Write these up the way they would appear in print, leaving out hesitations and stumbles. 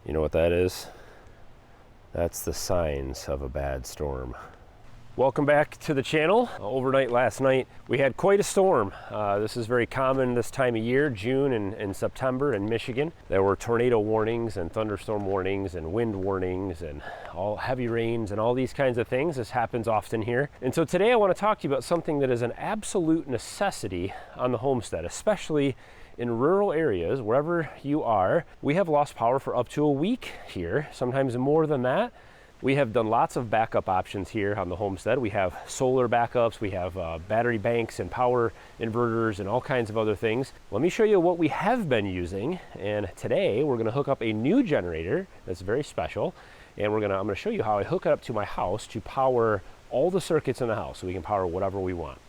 You know what that is? That's the signs of a bad storm. Welcome back to the channel. Overnight last night, we had quite a storm. This is very common this time of year, June and September in Michigan. There were tornado warnings and thunderstorm warnings and wind warnings and all heavy rains and all these kinds of things. This happens often here. And so today I want to talk to you about something that is an absolute necessity on the homestead, especially in rural areas, wherever you are. We have lost power for up to a week here, sometimes more than that. We have done lots of backup options here on the homestead. We have solar backups, we have battery banks and power inverters and all kinds of other things. Let me show you what we have been using. And today we're gonna hook up a new generator that's very special. And I'm gonna show you how I hook it up to my house to power all the circuits in the house so we can power whatever we want.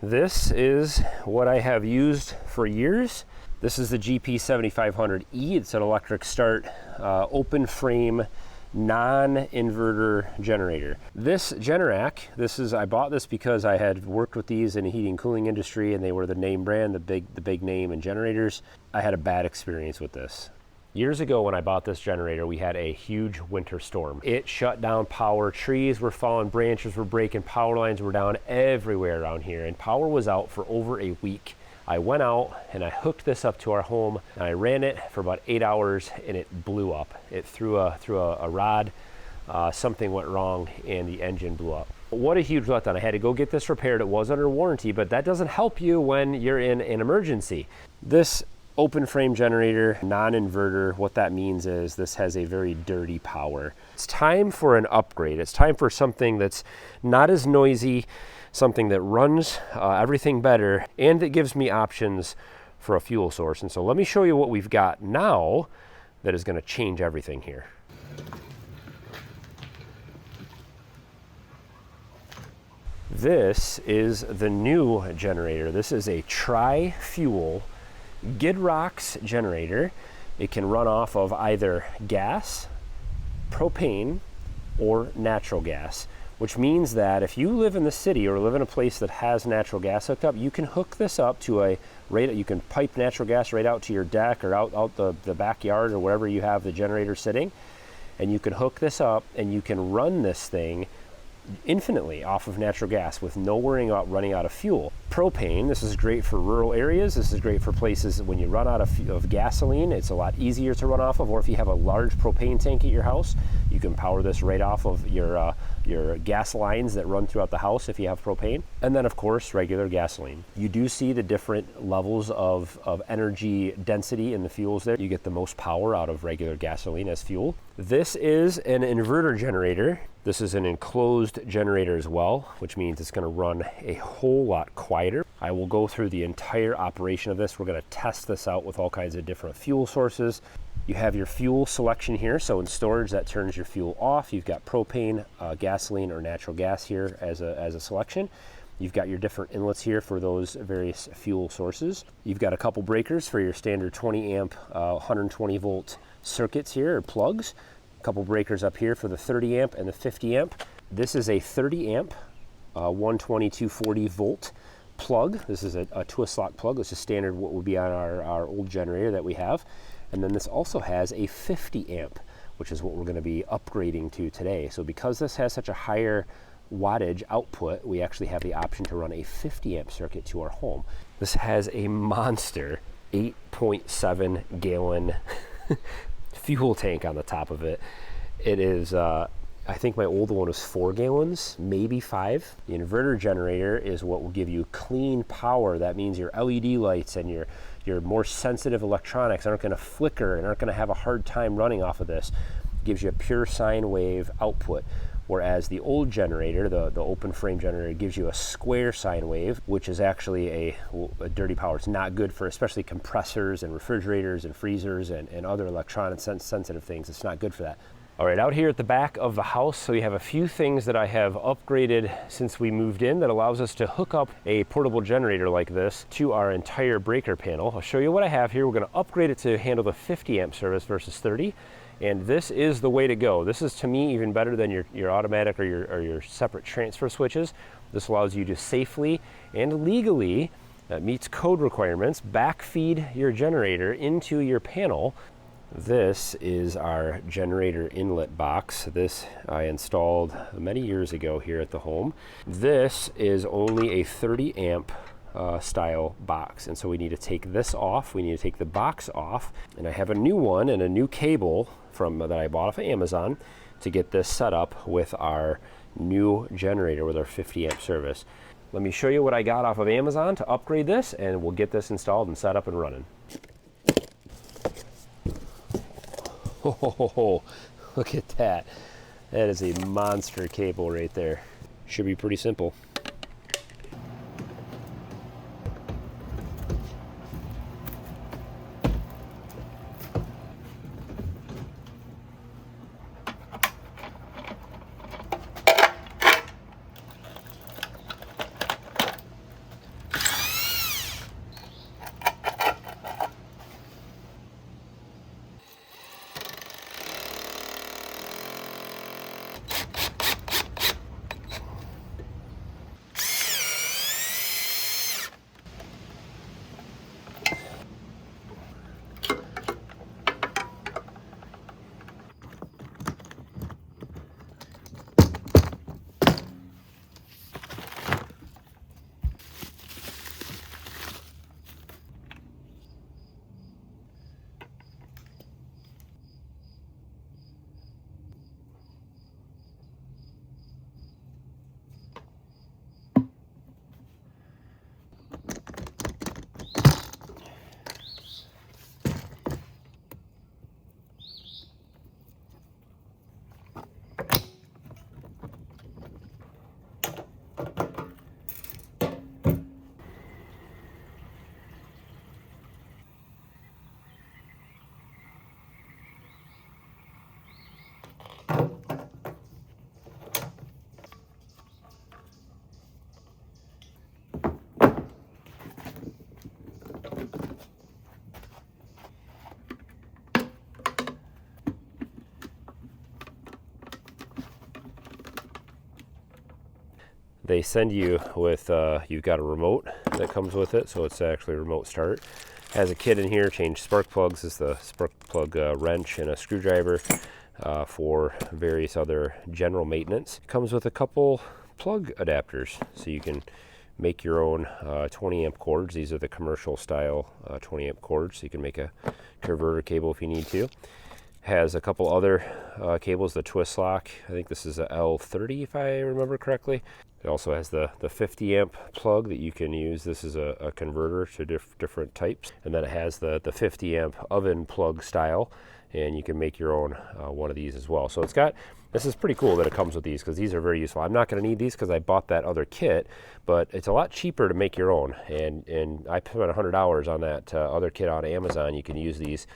This is what I have used for years. This is the GP7500E. It's an electric start, open frame, non-inverter generator. This Generac, I bought this because I had worked with these in the heating and cooling industry, and they were the name brand, the big name in generators. I had a bad experience with this. Years ago when I bought this generator, we had a huge winter storm. It shut down power, trees were falling, branches were breaking, power lines were down everywhere around here, and power was out for over a week. I went out and I hooked this up to our home and I ran it for about 8 hours and it blew up. It threw a rod, something went wrong and the engine blew up. What a huge letdown. I had to go get this repaired. It was under warranty, but that doesn't help you when you're in an emergency. This open frame generator, non-inverter, what that means is this has a very dirty power. It's time for an upgrade. It's time for something that's not as noisy, something that runs everything better, and it gives me options for a fuel source. And so let me show you what we've got now that is going to change everything here. This is the new generator. This is a tri-fuel GIDROX generator. It can run off of either gas, propane, or natural gas, which means that if you live in the city or live in a place that has natural gas hooked up, you can hook this up to you can pipe natural gas right out to your deck or out the backyard or wherever you have the generator sitting, and you can hook this up and you can run this thing infinitely off of natural gas with no worrying about running out of fuel. Propane, this is great for rural areas. This is great for places when you run out of gasoline. It's a lot easier to run off of, or if you have a large propane tank at your house, you can power this right off of your gas lines that run throughout the house if you have propane. And then of course, regular gasoline. You do see the different levels of energy density in the fuels there. You get the most power out of regular gasoline as fuel. This is an inverter generator. This is an enclosed generator as well, which means it's going to run a whole lot quieter. I will go through the entire operation of this. We're going to test this out with all kinds of different fuel sources. You have your fuel selection here. So in storage, that turns your fuel off. You've got propane, gasoline, or natural gas here as a selection. You've got your different inlets here for those various fuel sources. You've got a couple breakers for your standard 20 amp, 120 volt circuits here, or plugs. A couple breakers up here for the 30 amp and the 50 amp. This is a 30 amp, 120 240 volt plug. This is a twist lock plug. This is standard what would be on our old generator that we have. And then this also has a 50 amp, which is what we're going to be upgrading to today. So because this has such a higher wattage output, we actually have the option to run a 50 amp circuit to our home. This has a monster 8.7 gallon fuel tank on the top of it. It is, I think my old one was 4 gallons, maybe 5. The inverter generator is what will give you clean power. That means your LED lights and your more sensitive electronics aren't going to flicker and aren't going to have a hard time running off of this. It gives you a pure sine wave output. Whereas the old generator, the open frame generator, gives you a square sine wave, which is actually a dirty power. It's not good for especially compressors and refrigerators and freezers and other electronic sensitive things. It's not good for that. All right, out here at the back of the house, so we have a few things that I have upgraded since we moved in that allows us to hook up a portable generator like this to our entire breaker panel. I'll show you what I have here. We're going to upgrade it to handle the 50 amp service versus 30. And this is the way to go. This is, to me, even better than your automatic or your separate transfer switches. This allows you to safely and legally that meets code requirements, backfeed your generator into your panel. This is our generator inlet box. This I installed many years ago here at the home. This is only a 30 amp style box, and so we need to take this off. We need to take the box off, and I have a new one and a new cable that I bought off of Amazon to get this set up with our new generator with our 50 amp service. Let me show you what I got off of Amazon to upgrade this, and we'll get this installed and set up and running. Oh, look at that. That is a monster cable right there. Should be pretty simple. They send you with, you've got a remote that comes with it, so it's actually a remote start. Has a kit in here, change spark plugs. This is the spark plug wrench and a screwdriver for various other general maintenance. Comes with a couple plug adapters, so you can make your own 20 amp cords. These are the commercial style 20 amp cords, so you can make a converter cable if you need to. Has a couple other cables, the twist lock. I think this is a L30 if I remember correctly. It also has the 50 amp plug that you can use. This is a converter to different types. And then it has the 50 amp oven plug style, and you can make your own one of these as well. So this is pretty cool that it comes with these, because these are very useful. I'm not going to need these because I bought that other kit, but it's a lot cheaper to make your own. And I spent $100 on that other kit on Amazon. You can use these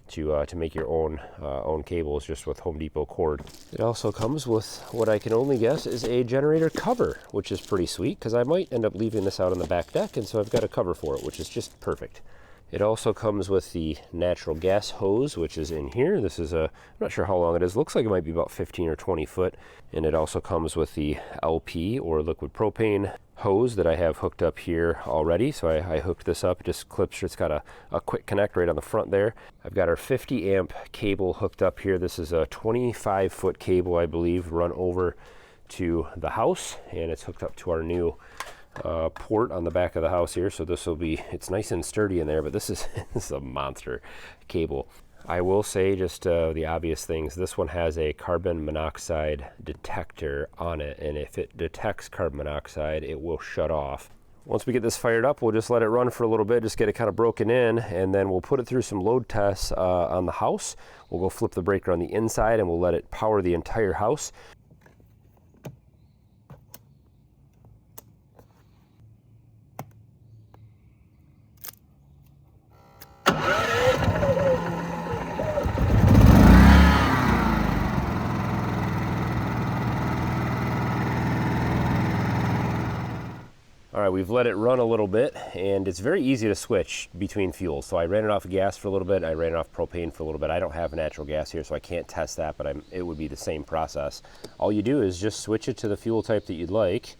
to make your own cables just with Home Depot cord. It also comes with what I can only guess is a generator cover, which is pretty sweet because I might end up leaving this out on the back deck, and so I've got a cover for it, which is just perfect. It also comes with the natural gas hose, which is in here. This is I'm not sure how long it is. Looks like it might be about 15 or 20 foot. And it also comes with the LP or liquid propane hose that I have hooked up here already. So I hooked this up. It just clips. It's got a quick connect right on the front there. I've got our 50 amp cable hooked up here. This is a 25 foot cable, I believe, run over to the house, and it's hooked up to our new port on the back of the house here. So this will be, it's nice and sturdy in there, but this is a monster cable. I will say just the obvious things. This one has a carbon monoxide detector on it, and if it detects carbon monoxide, it will shut off. Once we get this fired up, we'll just let it run for a little bit, just get it kind of broken in, and then we'll put it through some load tests on the house. We'll go flip the breaker on the inside, and we'll let it power the entire house. All right, we've let it run a little bit, and it's very easy to switch between fuels. So I ran it off gas for a little bit, I ran it off propane for a little bit. I don't have natural gas here, so I can't test that, but it would be the same process. All you do is just switch it to the fuel type that you'd like,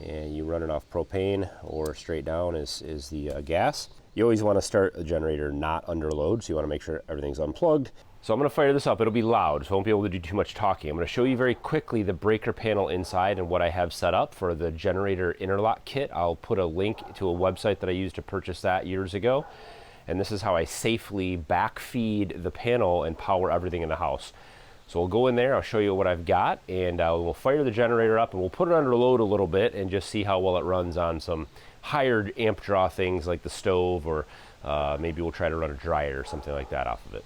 and you run it off propane or straight down is the gas. You always want to start the generator not under load, so you want to make sure everything's unplugged. So I'm going to fire this up. It'll be loud, so I won't be able to do too much talking. I'm going to show you very quickly the breaker panel inside and what I have set up for the generator interlock kit. I'll put a link to a website that I used to purchase that years ago. And this is how I safely backfeed the panel and power everything in the house. So we'll go in there, I'll show you what I've got, and we'll fire the generator up and we'll put it under load a little bit and just see how well it runs on some higher amp draw things like the stove, or maybe we'll try to run a dryer or something like that off of it.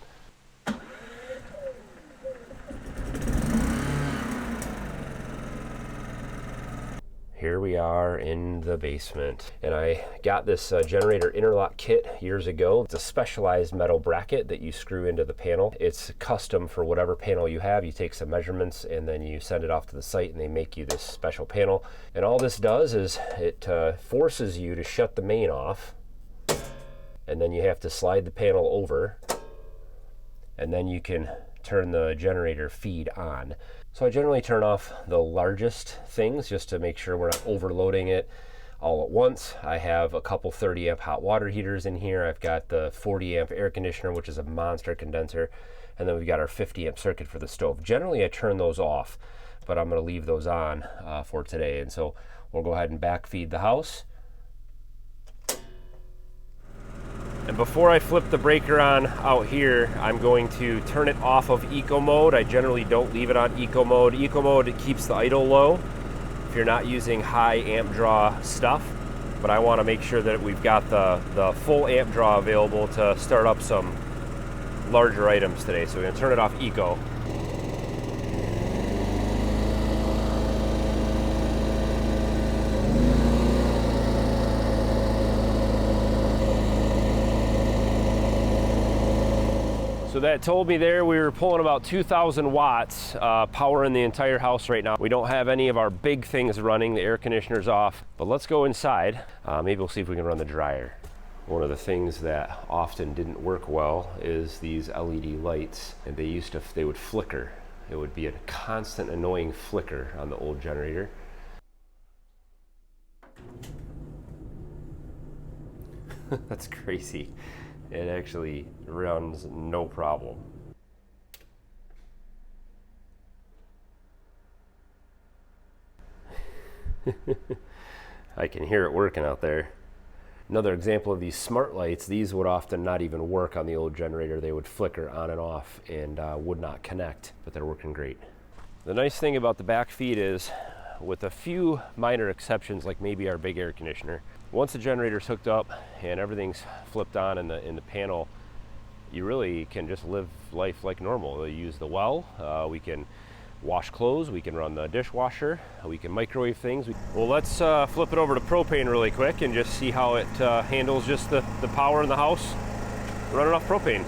Here we are in the basement, and I got this generator interlock kit years ago. It's a specialized metal bracket that you screw into the panel. It's custom for whatever panel you have. You take some measurements and then you send it off to the site and they make you this special panel. And all this does is it forces you to shut the main off, and then you have to slide the panel over, and then you can turn the generator feed on. So I generally turn off the largest things just to make sure we're not overloading it all at once. I have a couple 30 amp hot water heaters in here. I've got the 40 amp air conditioner, which is a monster condenser. And then we've got our 50 amp circuit for the stove. Generally I turn those off, but I'm gonna leave those on for today. And so we'll go ahead and backfeed the house. And before I flip the breaker on out here, I'm going to turn it off of eco mode. I generally don't leave it on eco mode. Eco mode, it keeps the idle low if you're not using high amp draw stuff. But I want to make sure that we've got the full amp draw available to start up some larger items today. So we're going to turn it off eco. So that told me there we were pulling about 2,000 watts, powering the entire house right now. We don't have any of our big things running, the air conditioner's off, but let's go inside. Maybe we'll see if we can run the dryer. One of the things that often didn't work well is these LED lights, and they would flicker. It would be a constant annoying flicker on the old generator. That's crazy. It actually runs no problem. I can hear it working out there. Another example of these smart lights, these would often not even work on the old generator. They would flicker on and off and would not connect, but they're working great. The nice thing about the back feed is, with a few minor exceptions like maybe our big air conditioner, once the generator's hooked up and everything's flipped on in the panel, you really can just live life like normal. We use the well, we can wash clothes, we can run the dishwasher, we can microwave things. Well, let's flip it over to propane really quick and just see how it handles just the power in the house running off propane.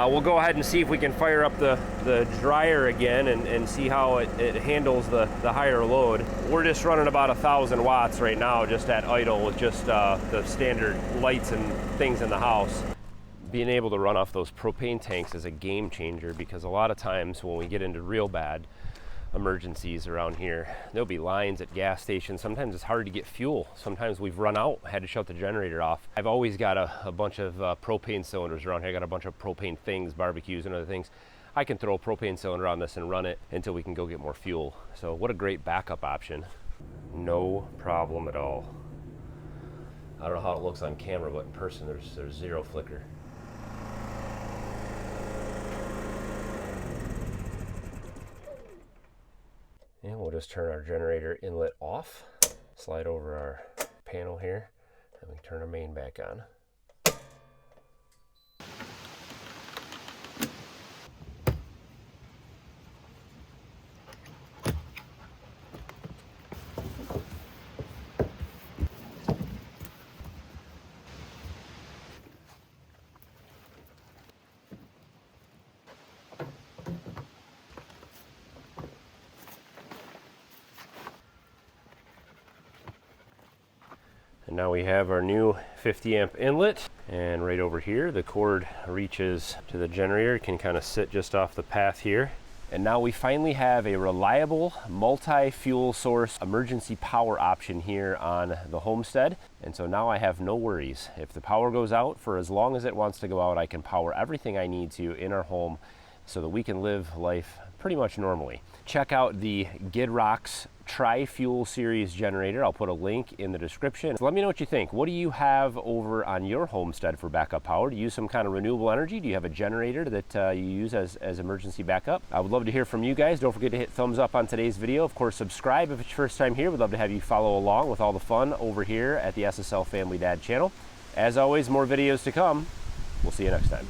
We'll go ahead and see if we can fire up the dryer again and see how it handles the higher load. We're just running about 1,000 watts right now, just at idle, with just the standard lights and things in the house. Being able to run off those propane tanks is a game changer, because a lot of times when we get into real bad emergencies around here, there'll be lines at gas stations. Sometimes it's hard to get fuel. Sometimes we've run out, had to shut the generator off. I've always got a bunch of propane cylinders around here. I got a bunch of propane things, barbecues and other things. I can throw a propane cylinder on this and run it until we can go get more fuel. So what a great backup option. No problem at all. I don't know how it looks on camera, but in person there's zero flicker. And we'll just turn our generator inlet off, slide over our panel here, and we can turn our main back on. And now we have our new 50 amp inlet, and right over here the cord reaches to the generator. It can kind of sit just off the path here. And now we finally have a reliable multi-fuel source emergency power option here on the homestead. And so now I have no worries. If the power goes out for as long as it wants to go out, I can power everything I need to in our home so that we can live life pretty much normally. Check out the GIDROX Tri-Fuel Series generator. I'll put a link in the description. So let me know what you think. What do you have over on your homestead for backup power? Do you use some kind of renewable energy? Do you have a generator that you use as emergency backup? I would love to hear from you guys. Don't forget to hit thumbs up on today's video. Of course, subscribe if it's your first time here. We'd love to have you follow along with all the fun over here at the SSL Family Dad channel. As always, more videos to come. We'll see you next time.